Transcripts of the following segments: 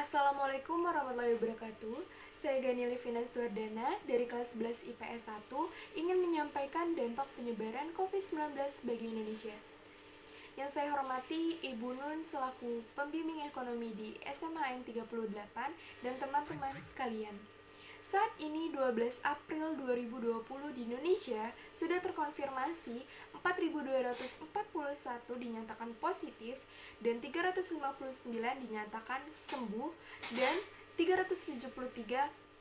Assalamualaikum warahmatullahi wabarakatuh. Saya Gani Livina Suwardana dari kelas 11 IPS 1 ingin menyampaikan dampak penyebaran COVID-19 bagi Indonesia. Yang saya hormati Ibu Nun selaku pembimbing ekonomi di SMA N 38 dan teman-teman sekalian. Saat ini 12 April 2020 di Indonesia sudah terkonfirmasi 4.241 dinyatakan positif dan 359 dinyatakan sembuh dan 373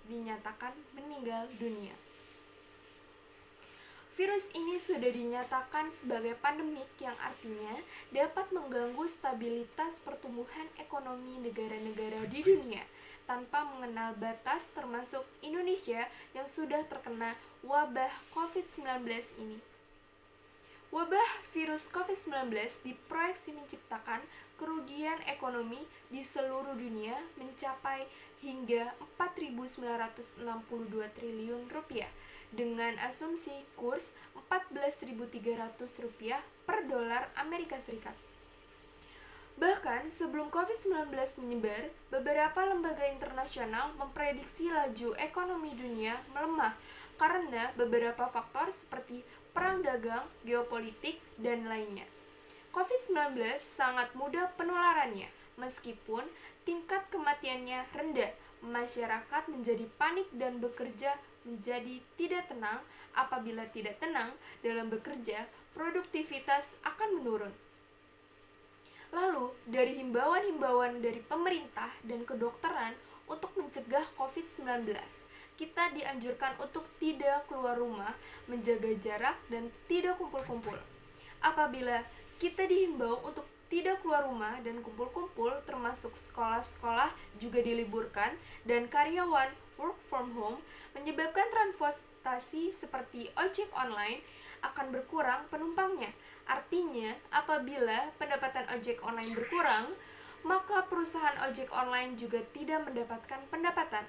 dinyatakan meninggal dunia. Virus ini sudah dinyatakan sebagai pandemik yang artinya dapat mengganggu stabilitas pertumbuhan ekonomi negara-negara di dunia tanpa mengenal batas termasuk Indonesia yang sudah terkena wabah COVID-19 ini. Wabah virus COVID-19 diproyeksi menciptakan kerugian ekonomi di seluruh dunia mencapai hingga 4.962 triliun rupiah dengan asumsi kurs 14.300 rupiah per dolar Amerika Serikat. Bahkan sebelum COVID-19 menyebar, beberapa lembaga internasional memprediksi laju ekonomi dunia melemah karena beberapa faktor seperti perang dagang, geopolitik, dan lainnya. COVID-19 sangat mudah penularannya, meskipun tingkat kematiannya rendah. Masyarakat menjadi panik dan bekerja menjadi tidak tenang. Apabila tidak tenang dalam bekerja, produktivitas akan menurun. Lalu, dari himbauan-himbauan dari pemerintah dan kedokteran untuk mencegah COVID-19, kita dianjurkan untuk tidak keluar rumah, menjaga jarak, dan tidak kumpul-kumpul. Apabila kita dihimbau untuk tidak keluar rumah dan kumpul-kumpul, termasuk sekolah-sekolah juga diliburkan, dan karyawan work from home, menyebabkan transportasi seperti ojek online akan berkurang penumpangnya. Artinya, apabila pendapatan ojek online berkurang, maka perusahaan ojek online juga tidak mendapatkan pendapatan.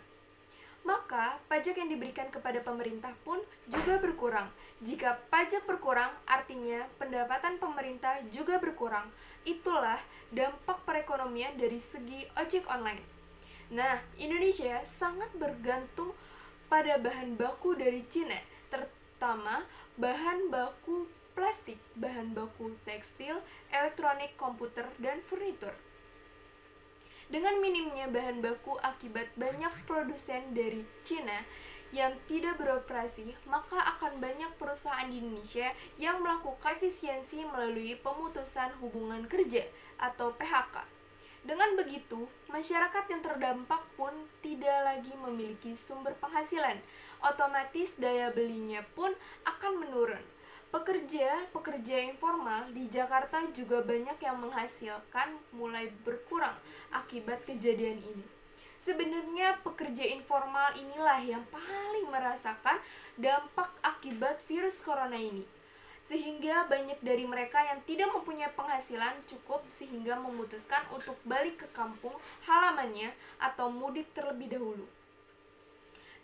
Maka, pajak yang diberikan kepada pemerintah pun juga berkurang. Jika pajak berkurang, artinya pendapatan pemerintah juga berkurang. Itulah dampak perekonomian dari segi ojek online. Nah, Indonesia sangat bergantung pada bahan baku dari Cina, terutama bahan baku plastik, bahan baku tekstil, elektronik, komputer, dan furnitur. Dengan minimnya bahan baku akibat banyak produsen dari Cina yang tidak beroperasi, maka akan banyak perusahaan di Indonesia yang melakukan efisiensi melalui pemutusan hubungan kerja atau PHK. Dengan begitu, masyarakat yang terdampak pun tidak lagi memiliki sumber penghasilan. Otomatis daya belinya pun akan menurun. Pekerja informal di Jakarta juga banyak yang menghasilkan mulai berkurang akibat kejadian ini. Sebenarnya pekerja informal inilah yang paling merasakan dampak akibat virus corona ini. Sehingga banyak dari mereka yang tidak mempunyai penghasilan cukup sehingga memutuskan untuk balik ke kampung halamannya atau mudik terlebih dahulu.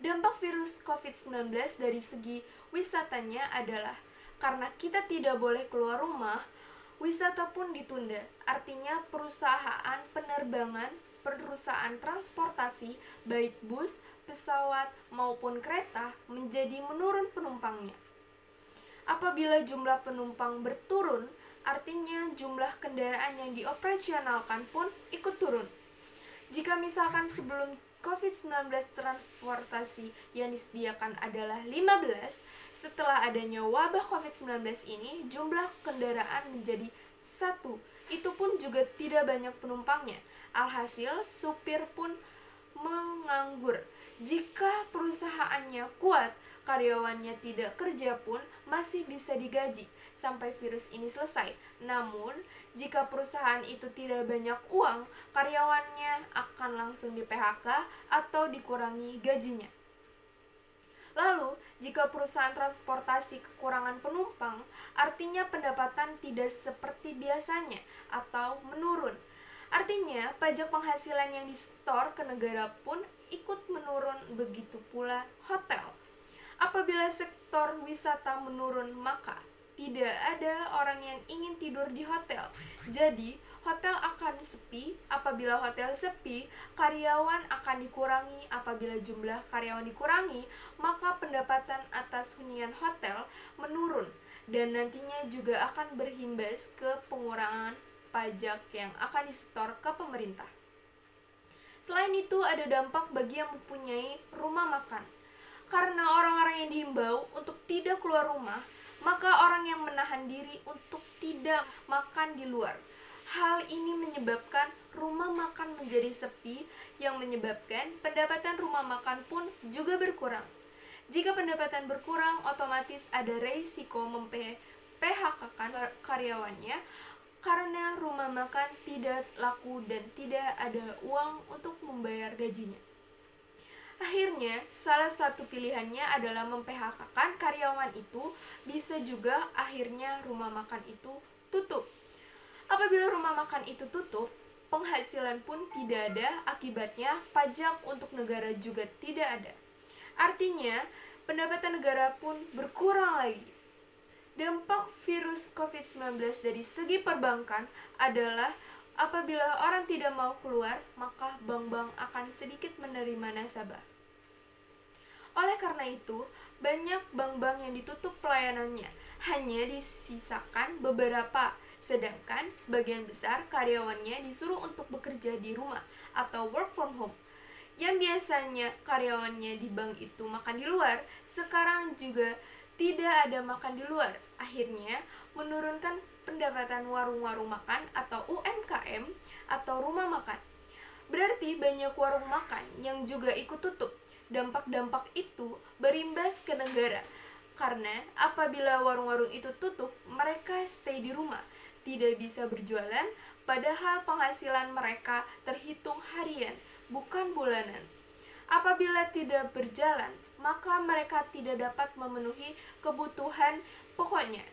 Dampak virus COVID-19 dari segi wisatanya adalah karena kita tidak boleh keluar rumah, wisata pun ditunda. Artinya perusahaan penerbangan, perusahaan transportasi, baik bus, pesawat, maupun kereta menjadi menurun penumpangnya. Apabila jumlah penumpang berturun, artinya jumlah kendaraan yang dioperasionalkan pun ikut turun. Jika misalkan sebelum COVID-19 transportasi yang disediakan adalah 15, setelah adanya wabah COVID-19 ini, jumlah kendaraan menjadi 1. Itu pun juga tidak banyak penumpangnya. Alhasil, supir pun menganggur. Jika perusahaannya kuat, karyawannya tidak kerja pun masih bisa digaji sampai virus ini selesai. Namun, jika perusahaan itu tidak banyak uang, karyawannya akan langsung di PHK atau dikurangi gajinya. Lalu, jika perusahaan transportasi kekurangan penumpang, artinya pendapatan tidak seperti biasanya atau menurun. Artinya, pajak penghasilan yang disetor ke negara pun ikut menurun, begitu pula hotel. Apabila sektor wisata menurun, maka tidak ada orang yang ingin tidur di hotel. Jadi, hotel akan sepi. Apabila hotel sepi, karyawan akan dikurangi. Apabila jumlah karyawan dikurangi, maka pendapatan atas hunian hotel menurun dan nantinya juga akan berimbas ke pengurangan pajak yang akan disetor ke pemerintah. Selain itu, ada dampak bagi yang mempunyai rumah makan. Karena orang-orang yang dihimbau untuk tidak keluar rumah, maka orang yang menahan diri untuk tidak makan di luar. Hal ini menyebabkan rumah makan menjadi sepi, yang menyebabkan pendapatan rumah makan pun juga berkurang. Jika pendapatan berkurang, otomatis ada resiko PHK-kan karyawannya karena rumah makan tidak laku dan tidak ada uang untuk membayar gajinya. Akhirnya, salah satu pilihannya adalah mem-PHK-kan karyawan itu, bisa juga akhirnya rumah makan itu tutup. Apabila rumah makan itu tutup, penghasilan pun tidak ada, akibatnya pajak untuk negara juga tidak ada. Artinya, pendapatan negara pun berkurang lagi. Dampak virus COVID-19 dari segi perbankan adalah apabila orang tidak mau keluar, maka bank-bank akan sedikit menerima nasabah. Oleh karena itu, banyak bank-bank yang ditutup pelayanannya, hanya disisakan beberapa, sedangkan sebagian besar karyawannya disuruh untuk bekerja di rumah atau work from home. Yang biasanya karyawannya di bank itu makan di luar, sekarang juga tidak ada makan di luar. Akhirnya menurunkan pendapatan warung-warung makan atau UMKM atau rumah makan. Berarti banyak warung makan yang juga ikut tutup. Dampak-dampak itu berimbas ke negara. Karena apabila warung-warung itu tutup, mereka stay di rumah, tidak bisa berjualan, padahal penghasilan mereka terhitung harian, bukan bulanan. Apabila tidak berjalan, maka mereka tidak dapat memenuhi kebutuhan pokoknya.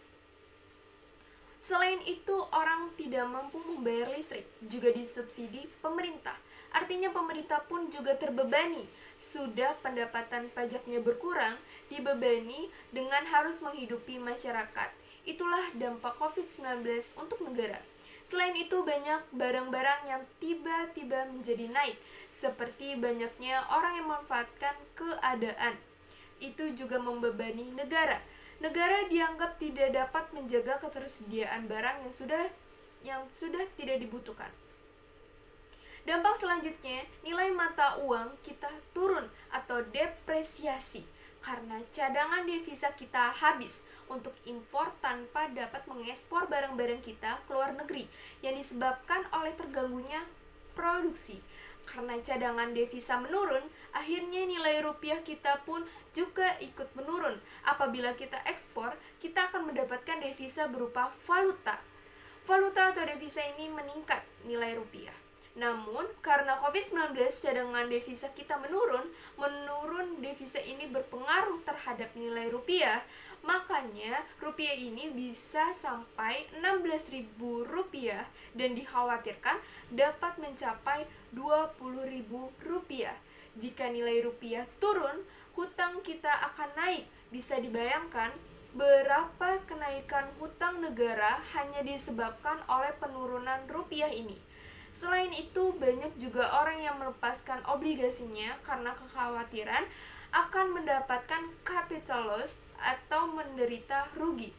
Selain itu, orang tidak mampu membayar listrik, juga disubsidi pemerintah. Artinya pemerintah pun juga terbebani. Sudah pendapatan pajaknya berkurang, dibebani dengan harus menghidupi masyarakat. Itulah dampak COVID-19 untuk negara. Selain itu, banyak barang-barang yang tiba-tiba menjadi naik, seperti banyaknya orang yang memanfaatkan keadaan. Itu juga membebani negara. Negara dianggap tidak dapat menjaga ketersediaan barang yang sudah tidak dibutuhkan. Dampak selanjutnya, nilai mata uang kita turun atau depresiasi karena cadangan devisa kita habis untuk impor tanpa dapat mengekspor barang-barang kita ke luar negeri yang disebabkan oleh terganggunya produksi. Karena cadangan devisa menurun, akhirnya nilai rupiah kita pun juga ikut menurun. Apabila kita ekspor, kita akan mendapatkan devisa berupa valuta. Valuta atau devisa ini meningkat nilai rupiah. Namun, karena COVID-19 cadangan devisa kita menurun devisa ini berpengaruh terhadap nilai rupiah, makanya rupiah ini bisa sampai 16.000 rupiah dan dikhawatirkan dapat mencapai 20.000 rupiah. Jika nilai rupiah turun, hutang kita akan naik. Bisa dibayangkan berapa kenaikan hutang negara hanya disebabkan oleh penurunan rupiah ini. Selain itu, banyak juga orang yang melepaskan obligasinya karena kekhawatiran akan mendapatkan capital loss atau menderita rugi.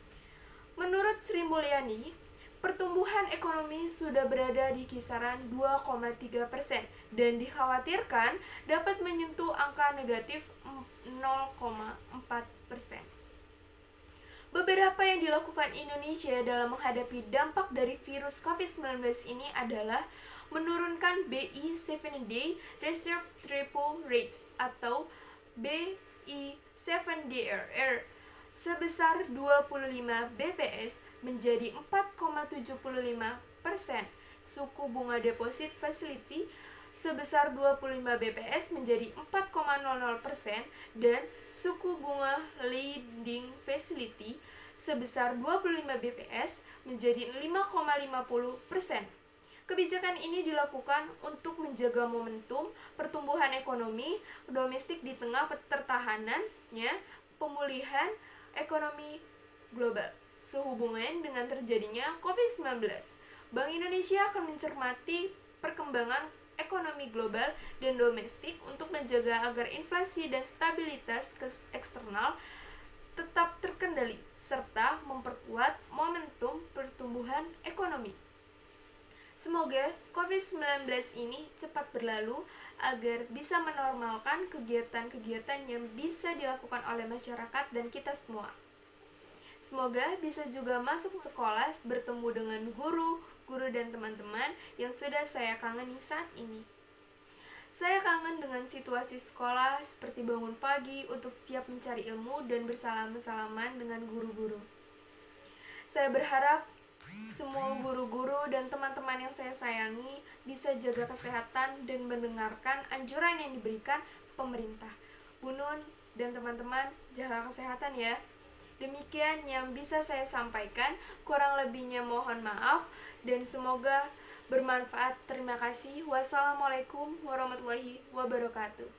Menurut Sri Mulyani, pertumbuhan ekonomi sudah berada di kisaran 2,3% dan dikhawatirkan dapat menyentuh angka negatif 0,4%. Beberapa yang dilakukan Indonesia dalam menghadapi dampak dari virus COVID-19 ini adalah menurunkan BI 7-day Reserve Repo Rate atau BI 7DRR sebesar 25 BPS menjadi 4,75%, suku bunga deposit facility sebesar 25 BPS menjadi 4,00% dan suku bunga lending facility sebesar 25 BPS menjadi 5,50%. Kebijakan ini dilakukan untuk menjaga momentum pertumbuhan ekonomi domestik di tengah tertahanannya pemulihan ekonomi global sehubungan dengan terjadinya COVID-19. Bank Indonesia akan mencermati perkembangan ekonomi global dan domestik untuk menjaga agar inflasi dan stabilitas eksternal tetap terkendali serta memperkuat momentum pertumbuhan ekonomi. Semoga COVID-19 ini cepat berlalu agar bisa menormalkan kegiatan-kegiatan yang bisa dilakukan oleh masyarakat dan kita semua. Semoga bisa juga masuk sekolah, bertemu dengan guru dan teman-teman yang sudah saya kangeni saat ini. Saya kangen dengan situasi sekolah seperti bangun pagi untuk siap mencari ilmu dan bersalam-salaman dengan guru-guru. Saya berharap semua guru-guru dan teman-teman yang saya sayangi bisa jaga kesehatan dan mendengarkan anjuran yang diberikan pemerintah. Bunun dan teman-teman, jaga kesehatan ya. Demikian yang bisa saya sampaikan, kurang lebihnya mohon maaf dan semoga bermanfaat. Terima kasih. Wassalamualaikum warahmatullahi wabarakatuh.